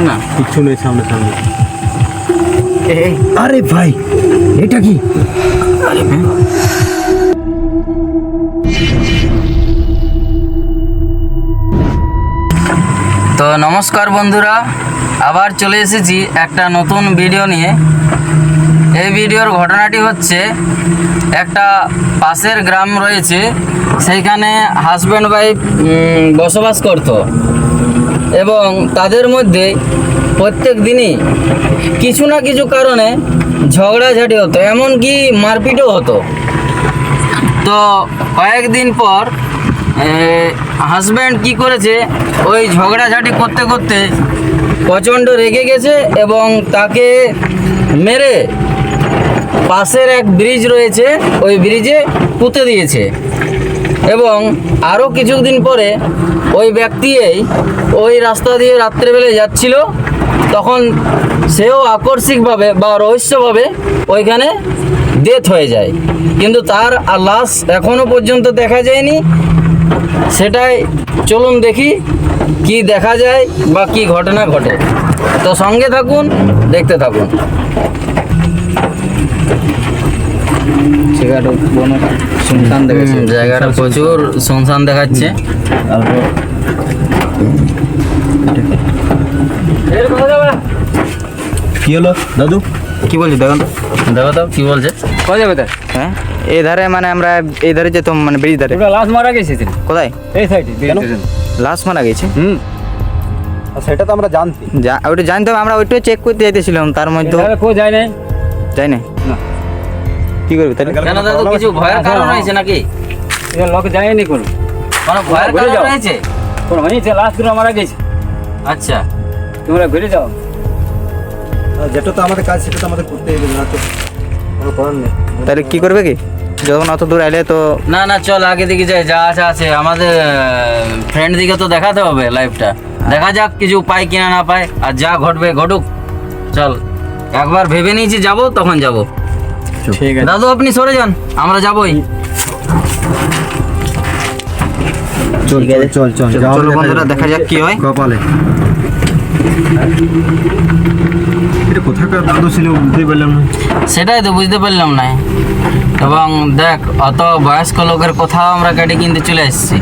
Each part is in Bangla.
না কিছু নেই সামনে সামনে। আরে ভাই এটা কি? তো নমস্কার বন্ধুরা, আবার চলে এসেছি একটা নতুন ভিডিও নিয়ে। এই ভিডিওর ঘটনাটি হচ্ছে, একটা পাশের গ্রাম রয়েছে, সেইখানে হাজব্যান্ড ওয়াইফ বসবাস করত এবং তাদের মধ্যে প্রত্যেক দিনই কিছু না কিছু কারণে ঝগড়াঝাটি হতো, এমনকি মারপিটও হতো। তো কয়েকদিন পর হাজব্যান্ড কি করেছে, ওই ঝগড়াঝাটি করতে করতে প্রচণ্ড রেগে গেছে এবং তাকে মেরে পাশের এক ব্রিজ রয়েছে, ওই ব্রিজে পুঁতে দিয়েছে। এবং আরও কিছুদিন পরে ওই ব্যক্তি ওই রাস্তা দিয়ে রাত্রেবেলায় যাচ্ছিল, তখন সেও আকস্মিকভাবে বা রহস্যভাবে ওইখানে ডেথ হয়ে যায়, কিন্তু তার লাশ এখনও পর্যন্ত দেখা যায়নি। সেটাই চলুন দেখি কি দেখা যায় বা কি ঘটনা ঘটে। তো সঙ্গে থাকুন, দেখতে থাকুন। জায়গাটা প্রচুর শুনশান দেখাচ্ছে। কি হলো দাদু? কি বলছি দেখুন তো, দেখো তো কি বলছে। কোথায় যাবে তাই? হ্যাঁ, এই ধারে মানে আমরা এই ধারে যেতাম, মানে ব্রিজ ধারে। ওটা লাশ মারা গেছে। কোথায়? এই সাইডে। লাশ মারা গেছে? সেটা তো আমরা জানতি, ওইটা জানতাম, আমরা ওইটাই চেক করতে যাইতেছিলাম, তার মধ্যে কো যায় নাই। যাই না। না। কি করবে তাহলে? কেন দাদু, কিছু ভয়ের কারণ হয়েছে নাকি? এটা লোক যায়নি কোনো ভয়ের কারণ হয়েছে? কোনো হয়েছে, লাশ দুটো মারা গেছে। আচ্ছা, তোমরা ঘুরে যাও। যেটা তো আমাদের কাজ সেটা তো আমাদের করতে হবে, না তো কোনো করার নেই। তাহলে কি করবে কি, যখন অত দূর আইলে তো? না না, চল আগে দিকে যাই, যা আছে আমাদের ফ্রেন্ড দিকে তো দেখাতে হবে লাইফটা। দেখা যাক কিছু পাই কিনা না পায়, আর যা ঘটবে ঘটুক। চল, একবার ভেবে নিয়েছি যাবো, তখন যাবো। ঠিক আছে দাদু, আপনি সরে যান, আমরা যাবোই। চল চল চল চলো বন্ধুরা, দেখা যাক কি হয়। কপালে এটা কোথাকার দাদু ছিল বুঝতে পারলাম না। সেটাই তো বুঝতে পারলাম না। এবং দেখ, অত বয়স্ক লোকের কথাও আমরা কেটে কিনতে চলে এসেছি।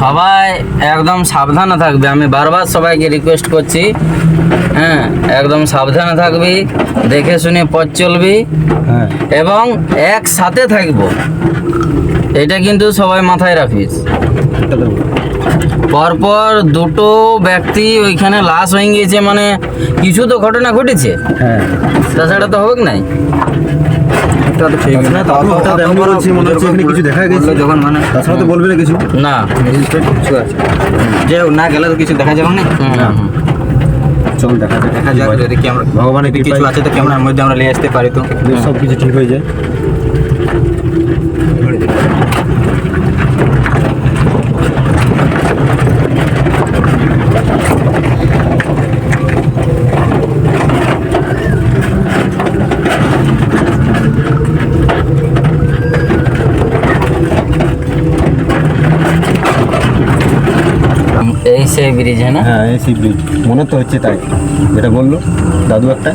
সবাই একদম সাবধানে থাকবে, আমি বারবার সবাইকে রিকোয়েস্ট করছি। হ্যাঁ, একদম সাবধানে থাকবি, দেখে শুনে পথ চলবি এবং একসাথে থাকবো, এটা কিন্তু সবাই মাথায় রাখিস। পরপর দুটো ব্যক্তি ওইখানে লাশ হয়ে গিয়েছে, মানে কিছু তো ঘটনা ঘটেছে। হ্যাঁ, তাছাড়া তো হোক নাই। এটা তো ঠিক না, কিছু দেখা গেছে যখন, মানে তাছাড়া তো বলবে না কিছু। না, কিছু আছে যে না গেলে তো কিছু দেখা যাবে না। চল দেখা যাক যদি কি আমরা ভগবানের কিছু আছে তো ক্যামেরার মধ্যে আমরা নিয়ে আসতে পারি, তো সব কিছু ঠিক হয়ে যায়। এই সেই ব্রিজ, হ্যাঁ না? হ্যাঁ, এই সেই ব্রিজ মনে তো হচ্ছে, তাই যেটা বললো দাদু একটা।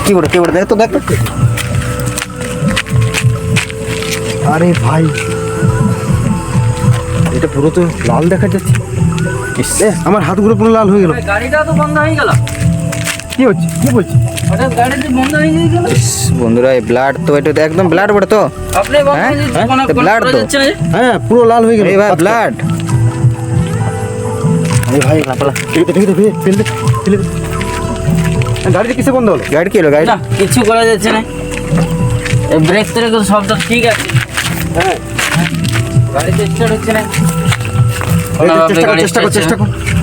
কি করে দেখ তো, দেখ। আরে ভাই, এটা পুরো তো লাল দেখা যাচ্ছে। আমার হাতগুলো পুরো লাল হয়ে গেল। গাড়িটা তো বন্ধ হয়ে গেল। কি হচ্ছে, কি বলছি? হঠাৎ গাড়িটা বন্ধ হয়ে গেল। বন্ধুরা, এই ব্লাড তো, এটা তো একদম ব্লাড বটে তো। আপনি বন্ধ হয়ে যাচ্ছে, কোনো ব্লাড তো যাচ্ছে না। হ্যাঁ, পুরো লাল হয়ে গেল। এই ভাই ব্লাড। আরে ভাই, ফেলে গাড়িটা কিসে বন্ধ হলো? গাড়ি কি হলো? গাড়ি না, কিছু করা যাচ্ছে না। এই ব্রেক ট্রেক সবটা ঠিক আছে। হ্যাঁ, গাড়িতে স্টার্ট হচ্ছে না।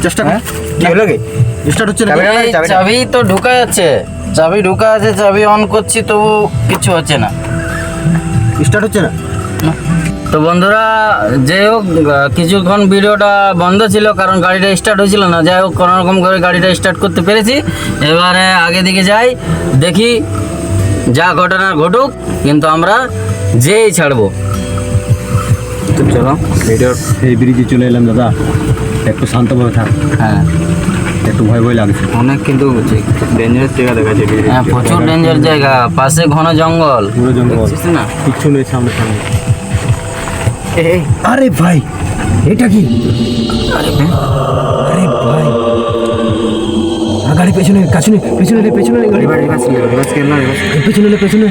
চেষ্টা কর। কি হলো কি? স্টার্ট হচ্ছে না। চাবি তো ঢুকা যাচ্ছে, চাবি ঢুকা আছে, চাবি অন করছি তবু কিছু হচ্ছে না। স্টার্ট হচ্ছে না। তো বন্ধুরা যাই হোক কিছুক্ষণ ভিডিওটা বন্ধ ছিল কারণ গাড়িটা স্টার্ট হয়েছিল না। যাই হোক কোনো রকম করে গাড়িটা স্টার্ট করতে পেরেছি। এবারে আগে দিকে যাই, দেখি যা ঘটনা ঘটুক, কিন্তু আমরা যেই ছাড়বো। তো চলো ভিডিওর এই ব্রিজে চলে এলাম দাদা, একটু শান্তভাবে থাক, হ্যাঁ একটু ভয় ভয় লাগছে। অনেক কিন্তু ডেঞ্জারাস জায়গা দেখা যাচ্ছে। হ্যাঁ প্রচুর ডেঞ্জার জায়গা, পাশে ঘন জঙ্গল, পুরো জঙ্গল, দেখছিস না? কিচ্ছু নেই সামনে সামনে। এই আরে ভাই এটা কি? আরে ভাই গাড়ি পেছনে পেছনে পেছনে পেছনে গাড়ি পেছনে পেছনে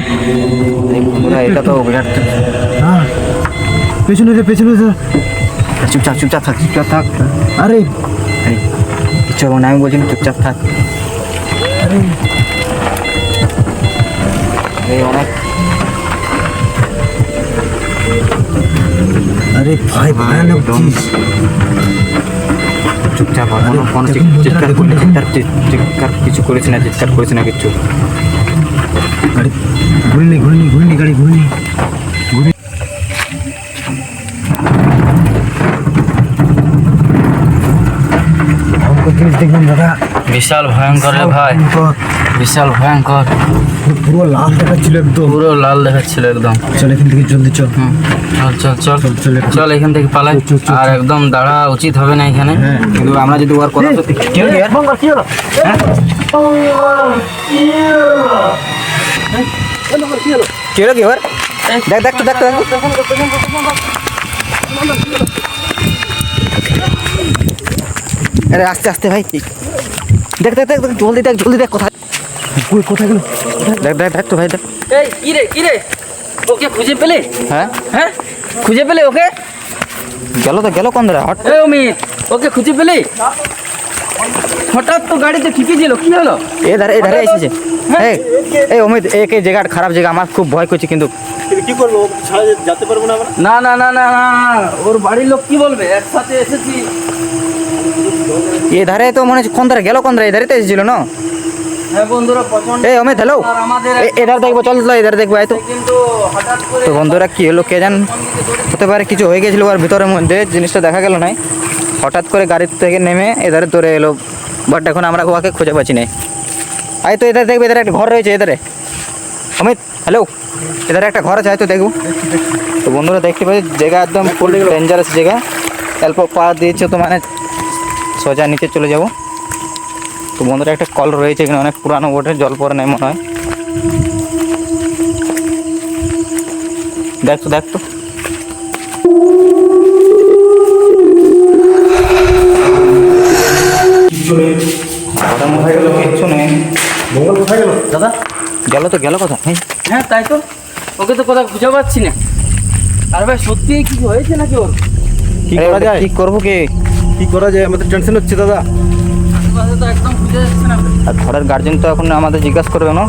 বন্ধুরা এটা তো বিরাট। হ্যাঁ পেছনে পেছনে চুপচাপ চুপচাপ থাক, চুপচাপ থাক। আরে কিচ্ছু হবে না, আমি বলছি না, চুপচাপ থাক। আরে এই অনেক আরে ভাই ভয়ানক চিজ। চুপচাপ কোনো চিৎকার কিছু করিস না, চিৎকার করিস না কিচ্ছু। গাড়ি ঘুরিনি গাড়ি ঘুরিনি। জিনিস দেখলাম দাদা, বিশাল ভয়ঙ্কর রে ভাই, বিশাল ভয়ঙ্কর, পুরো লাল দেখাচ্ছিল একদম, পুরো লাল দেখাচ্ছিল একদম। চল এখান থেকে জলদি চল। চল চল চল চল, চল এখান থেকে পালাই। আর একদম দাঁড়া উচিত হবে না এখানে। হ্যাঁ কিন্তু আমরা যদি ওর কথা সত্যি কি হলো ইয়ার? কি হলো? কি হলো কি ওর? দেখ দেখ তো দেখ তো। আরে আস্তে আস্তে ভাই, দেখ দেখ দেখ জলদি দেখ কোথায় কোথায় গেল? দেখ দেখ দেখ তো ভাই দেখ। এই কি রে ওকে খুঁজে পেলে? হ্যাঁ হ্যাঁ খুঁজে পেলে ওকে? গেল কোন ধরে হট। এই অমিত, ওকে খুঁজে পেলে? হঠাৎ তো গাড়িতে ঠিকই ছিল, কি হলো? এধারে এসেছে। এই অমিত, এই জায়গাটা খারাপ জায়গা, আমার খুব ভয় করছে কিন্তু। কি করবো, ছাড়া যেতে পারবো না আমরা? না না না না না, ওর বাড়ির লোক কি বলবে? একসাথে এসেছি। এধারে তো মনে হচ্ছে কোন ধারে এধারে তো এসেছিল না? হ্যাঁ বন্ধুরা প্রচন্ড। এই অমিত হ্যালো, আর আমাদের এধারে দেখবো, চল এধারে দেখবো। আয় তো। কিন্তু হঠাৎ করে তো বন্ধুরা কি হলো কে জান, হতে পারে কিছু হয়ে গেছিলো ওর ভিতরের মধ্যে, জিনিসটা দেখা গেল নাই। হঠাৎ করে গাড়ির থেকে নেমে এধারে ধরে এলো, বাট এখন আমরা ওকে খুঁজে পাচ্ছি না। আয় তো এধারে দেখবে, এধারে একটা ঘর রয়েছে এধারে। অমিত হ্যালো, এধারে একটা ঘর আছে, আয় তো দেখবো। তো বন্ধুরা দেখতে পাচ্ছি জায়গা একদম ফুল ডেঞ্জারাস জায়গা, অল্প পা দিয়েছে তো মানে সোজা নিচে চলে যাব। তো বন্ধুরা একটা কল রয়েছে এখানে, অনেক পুরানো বোটে, জল পরে নেই মনে হয়। দেখ তো কিচ্ছু নেই। মঙ্গল কোথায় গেল দাদা গেল কথা। হ্যাঁ তাই তো, ওকে তো কোথাও খুঁজে পাচ্ছি না। আর ভাই সত্যি কিছু হয়েছে নাকি ওর? কি করা যায়? কি করবো কি করা যায়, আমাদের টেনশন হচ্ছে দাদা। আশেপাশে তো একদম খুঁজে যাচ্ছে না। আর ঘরের গার্জেন তো এখন আমাদের জিজ্ঞাসা করবে না।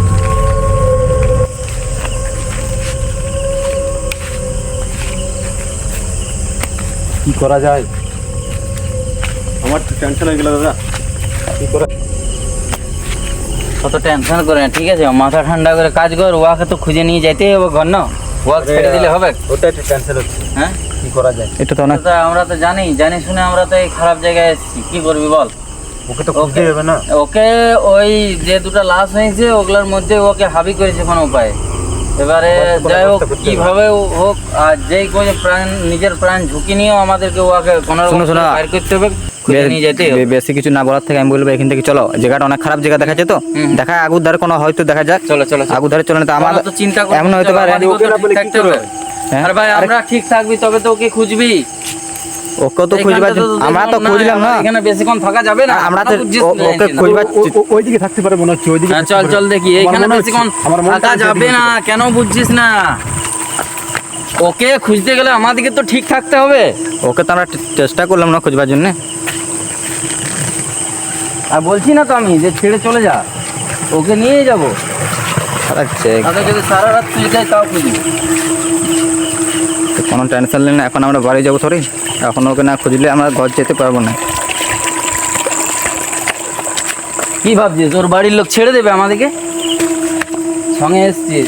কি করা যায়, আমার টেনশন হয়ে গেল দাদা। কি করা? অত টেনশন করে না, ঠিক আছে? মাথা ঠান্ডা করে কাজ কর, ওয়াকে তো খুঁজে নিয়ে যাইতেই হবে ঘর না, ওয়াক ছেড়ে দিলে হবে? ওটা একটু টেনশন হচ্ছে, হ্যাঁ কি করা যায়? এটা তো অনেক, তো আমরা তো জানি শুনে আমরা তো এই খারাপ জায়গায় এসেছি, কি করবি বল? ওকে তো খুঁজতে হবে না। ওকে ওই যে দুটো লাশ হয়েছে ওগুলোর মধ্যে ওকে হাবি করেছে কোনো উপায়। এবারে যাই হোক কিভাবে হোক, আর যেই কোনো প্রাণ, নিজের প্রাণ ঝুঁকি নিয়েও আমাদেরকে ওকে কোনো রকম শোনো, বাইর করতে হবে, খুঁজে নিয়ে যেতে হবে। বেশি কিছু না বলার থেকে আমি বলবো এখান থেকে চলো, জায়গাটা অনেক খারাপ জায়গা দেখাচ্ছে তো। দেখা আগুর ধারে কোনো হয়তো দেখা যাক, চলো চলো চলো। আগুর ধারে চলে না তো আমার আমরা তো চিন্তা করছি, এমন হতে পারে। আমাদেরকেও তো ঠিক থাকতে হবে। হ্যাঁ? আর ভাই আমরা ঠিক থাকবি তবে তো ওকে খুঁজবি। ওকে তো খুঁজবার, আমরা তো খুঁজলাম না, এখানে বেশিক্ষণ থাকা যাবে না। আমরা তো বুঝছিস না ওকে এখানে। খুঁজবার। ওইদিকে থাকতে পারে মনে হচ্ছে, ওইদিকে হ্যাঁ, থাকতে চল পারে। চল দেখি, আমার এখানে মনে হচ্ছে, বেশিক্ষণ আমার মনে থাকা হচ্ছে যাবে ওইদিকে না, কেন বুঝছিস না? ওকে খুঁজতে গেলে আমাদেরকে তো ঠিক থাকতে হবে। ওকে তো আমরা চেষ্টা করলাম না খুঁজবার জন্য। আর বলছি না তো আমি যে ছেড়ে চলে যা, ওকে নিয়ে যাবো। আচ্ছা, তাদের যদি সারা রাত খুঁজে যায় তাও খুঁজবি। কোনো টেনশন নেই না, এখন আমরা বাড়ি যাবো থরি, এখন ওকে না খুঁজলে আমরা ঘর যেতে পারবো না। কি ভাবছিস ওর বাড়ির লোক ছেড়ে দেবে আমাদেরকে? সঙ্গে এসছিস,